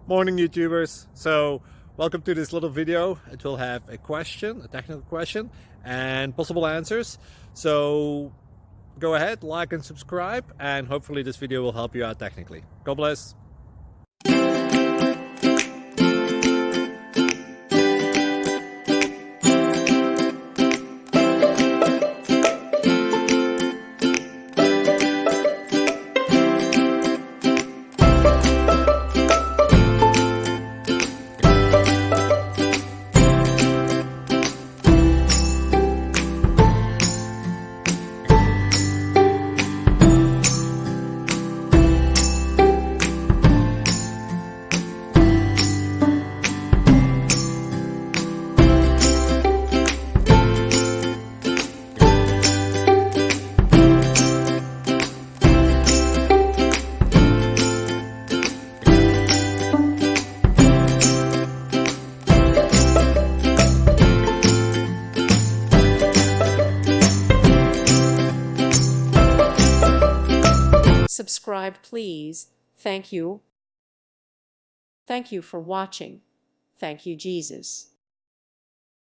Morning YouTubers. So welcome to this little video. It will have a question, a technical question, and possible answers. So go ahead, like and subscribe, and hopefully this video will help you out technically. God bless. Subscribe, please. Thank you. Thank you for watching. Thank you, Jesus.